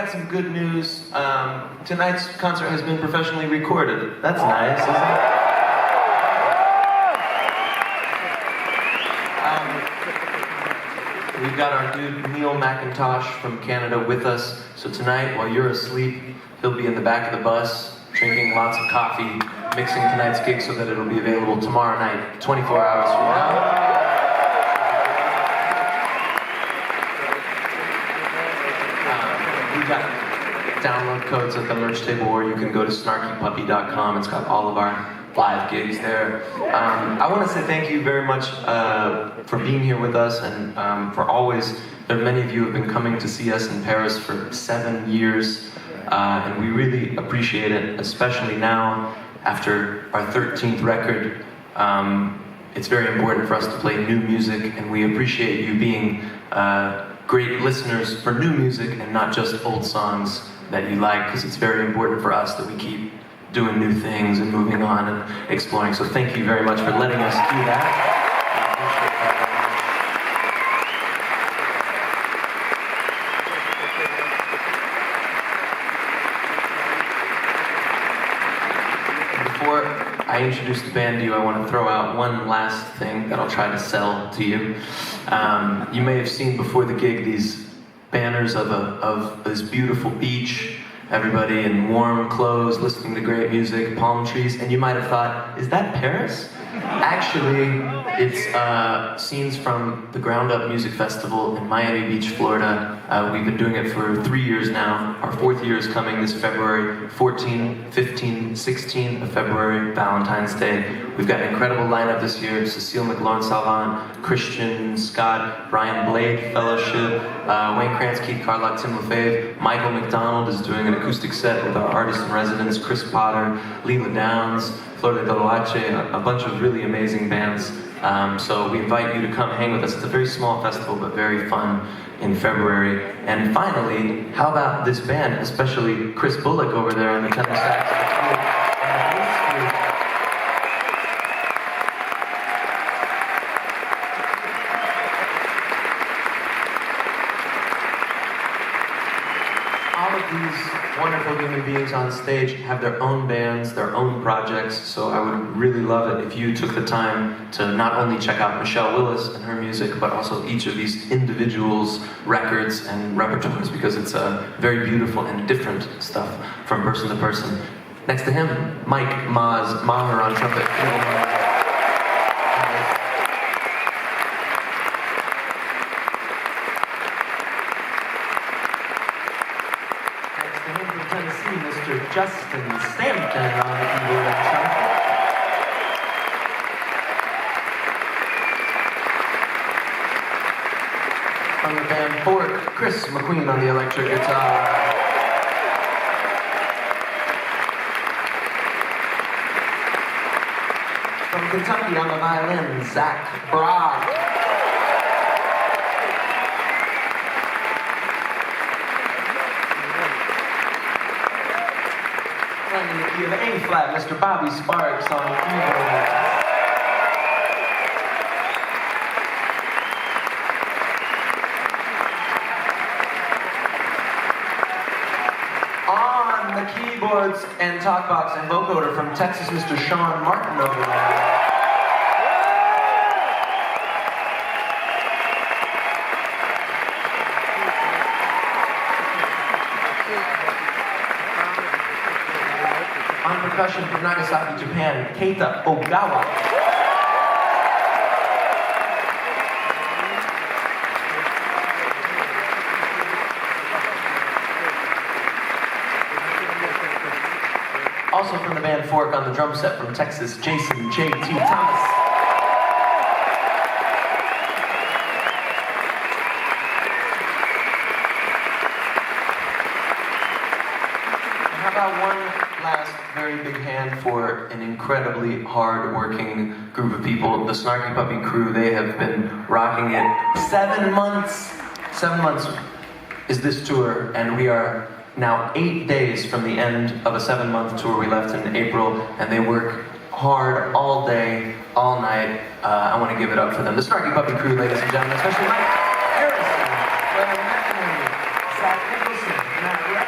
got some good news. Tonight's concert has been professionally recorded. That's nice, isn't it? We've got our dude Neil McIntosh from Canada with us. So tonight, while you're asleep, he'll be in the back of the bus, drinking lots of coffee, mixing tonight's gig so that it'll be available tomorrow night, 24 hours from now. We've got download codes at the merch table, or you can go to snarkypuppy.com. It's got all of our live gigs there. I want to say thank you very much for being here with us, and for always, there are many of you who have been coming to see us in Paris for 7 years, and we really appreciate it, especially now, after our 13th record. It's very important for us to play new music, and we appreciate you being great listeners for new music and not just old songs that you like, because it's very important for us that we keep doing new things and moving on and exploring. So thank you very much for letting us do that. Before I introduce the band to you, I want to throw out one last thing that I'll try to sell to you. You may have seen before the gig these banners of this beautiful beach, everybody in warm clothes, listening to great music, palm trees, and you might have thought, is that Paris? Actually, it's scenes from the Ground Up Music Festival in Miami Beach, Florida. We've been doing it for 3 years now. Our 4th year is coming this February, 14, 15, 16 of February, Valentine's Day. We've got an incredible lineup this year. Cecile McLaurin-Salvant, Christian Scott, Brian Blade Fellowship, Wayne Krantz, Keith Carlock, Tim LaFave. Michael McDonald is doing an acoustic set with our artist in residence, Chris Potter, Leela Downs, Flor de Doloache, a bunch of really amazing bands. So we invite you to come hang with us. It's a very small festival, but very fun in February. And finally, how about this band, especially Chris Bullock over there on the tenor sax. All of these wonderful human beings on stage have their own bands, their own projects, so I would really love it if you took the time to not only check out Michelle Willis and her music, but also each of these individuals' records and repertoires, because it's very beautiful and different stuff from person to person. Next to him, Mike Maher on trumpet. Mr. Justin Stampton on the keyboard and trumpet. From the band Fork, Chris McQueen on the electric guitar. From Kentucky on the violin, Zach Brock. And the key of A-flat, Mr. Bobby Sparks on keyboard. On the keyboards and talkbox and vocoder from Texas, Mr. Sean Martin over there. On percussion from Nagasaki, Japan, Keita Ogawa. Also from the band Fork on the drum set from Texas, Jason J.T. Thomas. And how about one last very big hand for an incredibly hard-working group of people, the Snarky Puppy crew. They have been rocking it 7 months. 7 months is this tour, and we are now 8 days from the end of a 7-month tour. We left in April, and they work hard all day, all night. I want to give it up for them. The Snarky Puppy crew, ladies and gentlemen, especially Mike Harrison, Pleyel, Zach Nicholson, Matt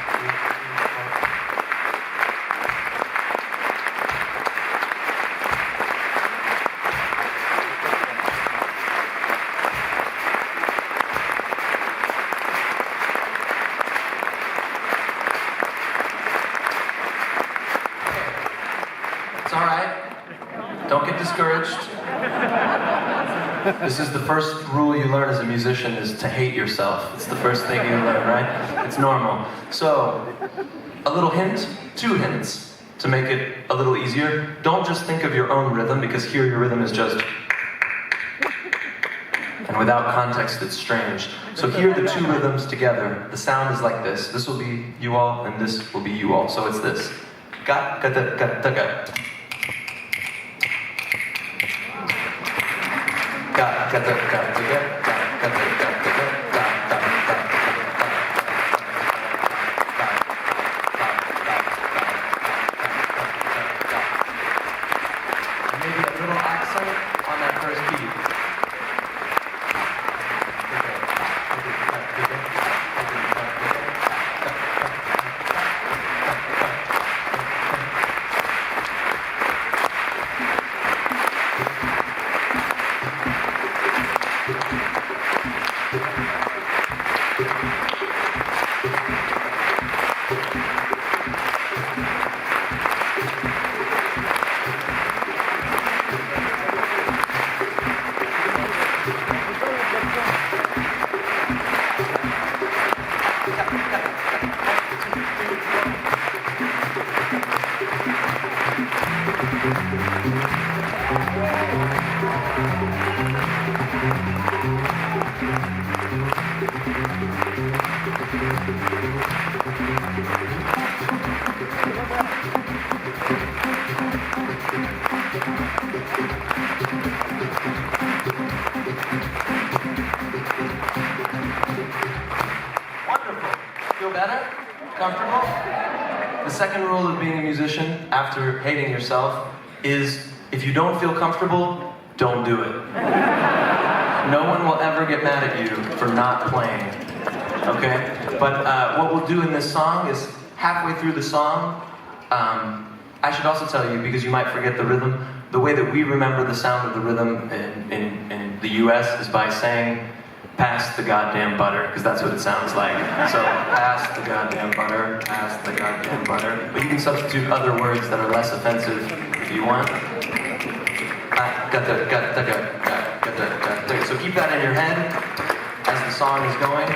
It's all right. Don't get discouraged. This is the first rule you learn as a musician, is to hate yourself. It's the first thing you learn, right? It's normal. So, a little hint, 2 hints, to make it a little easier. Don't just think of your own rhythm, because here your rhythm is just... and without context, it's strange. So hear the 2 rhythms together. The sound is like this. This will be you all, and this will be you all. So it's this. Ga, ga, da, ga, da, ga. Ga, ga, da, ga, da, ga, ga, da, ga, da, ga, ga, da, ga, maybe a little accent on that first beat. Feel better? Comfortable? The second rule of being a musician, after hating yourself, is if you don't feel comfortable, don't do it. No one will ever get mad at you for not playing, okay? But what we'll do in this song is, halfway through the song, I should also tell you, because you might forget the rhythm, the way that we remember the sound of the rhythm in the US is by saying, pass the goddamn butter, because that's what it sounds like. So, pass the goddamn butter, pass the goddamn butter. But you can substitute other words that are less offensive if you want. So keep that in your head as the song is going.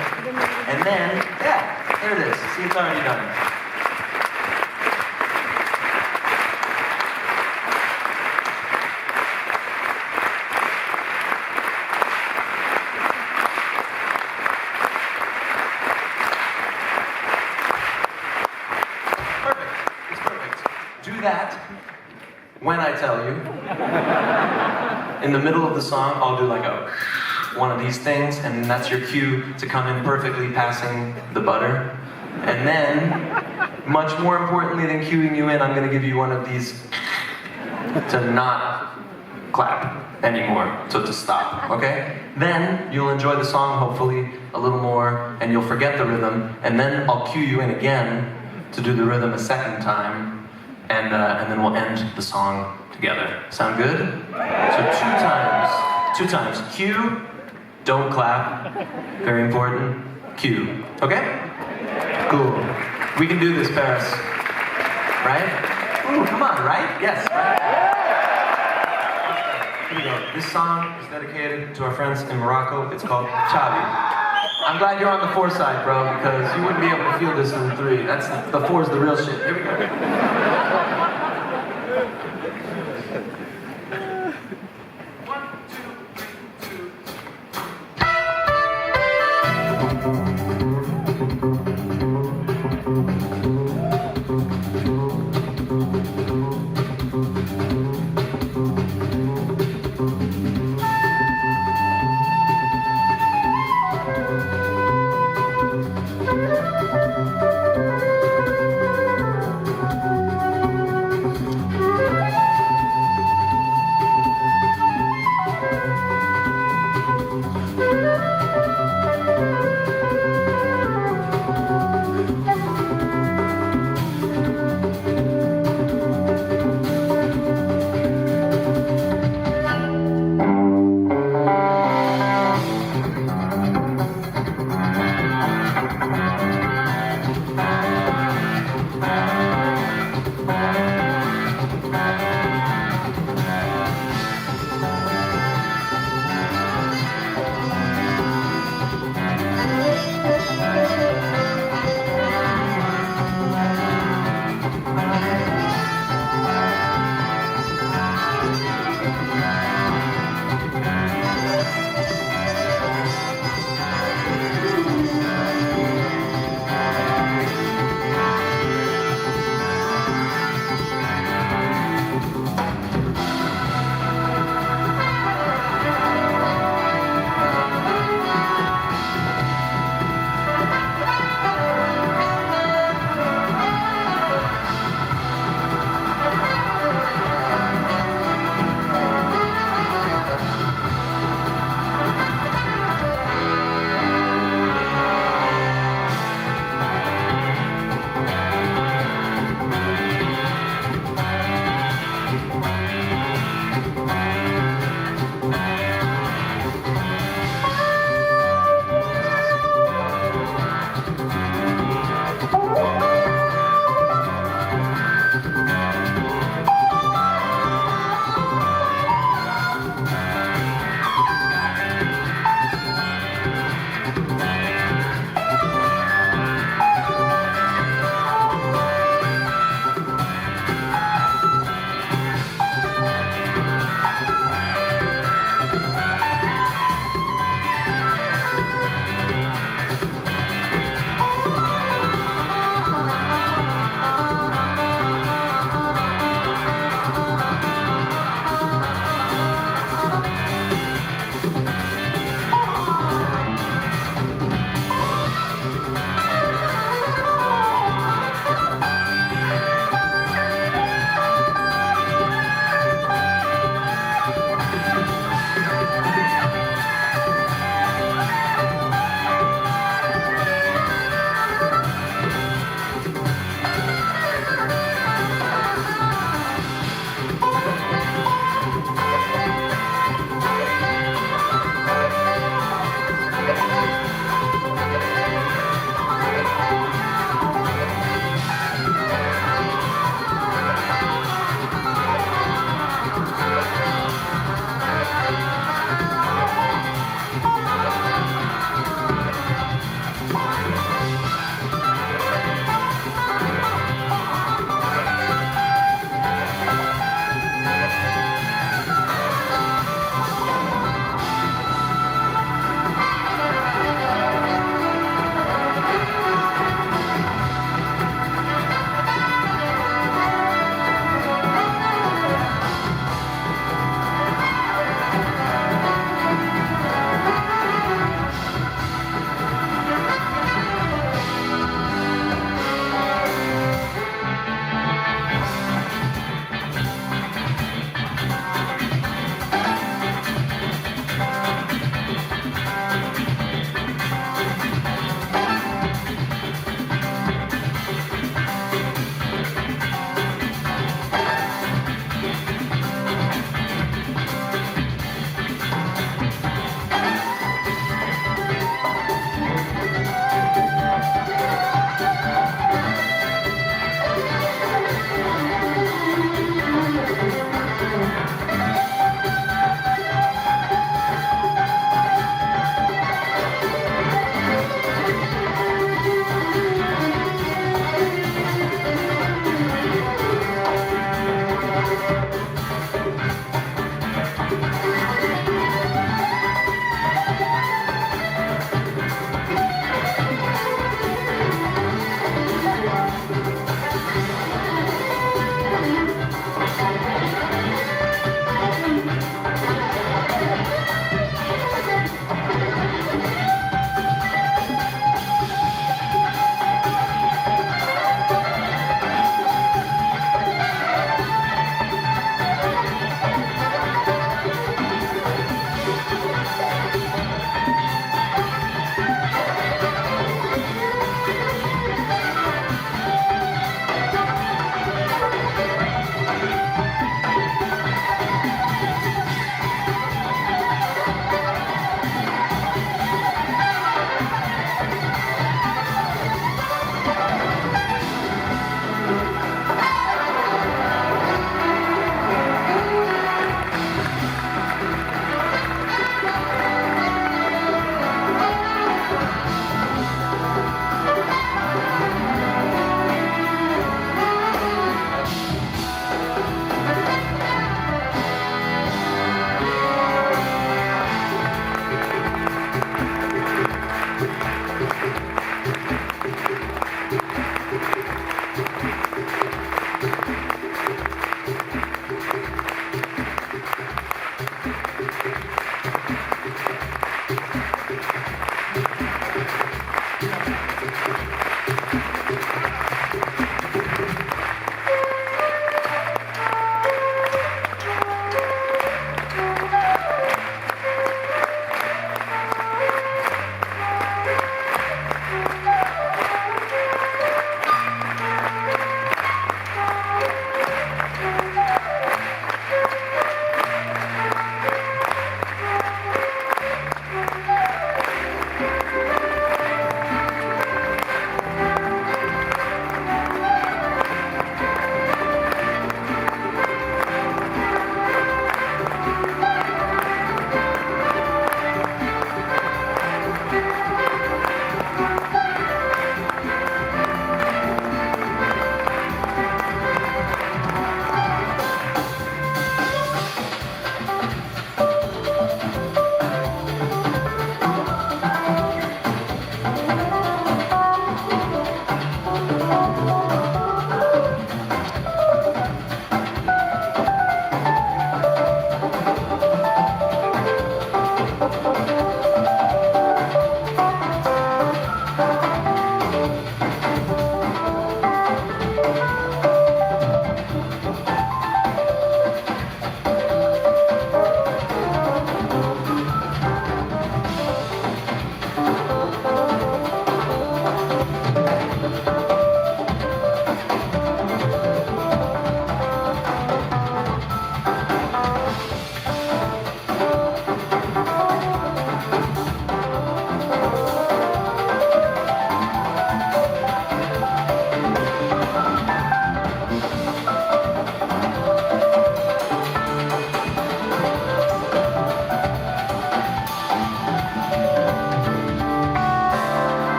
And then, yeah, there it is. See, it's already done. Do that when I tell you. In the middle of the song, I'll do like a one of these things, and that's your cue to come in perfectly passing the butter. And then, much more importantly than cueing you in, I'm gonna give you one of these to not clap anymore, so to stop, okay? Then you'll enjoy the song hopefully a little more, and you'll forget the rhythm, and then I'll cue you in again to do the rhythm a second time, and then we'll end the song together. Sound good? So two times. Cue, don't clap, very important, cue, okay? Cool. We can do this, Paris. Right? Ooh, come on, right? Yes, right? Here we go. This song is dedicated to our friends in Morocco. It's called Chavi. I'm glad you're on the 4 side, bro, because you wouldn't be able to feel this in the 3. The 4 is the real shit. Here we go.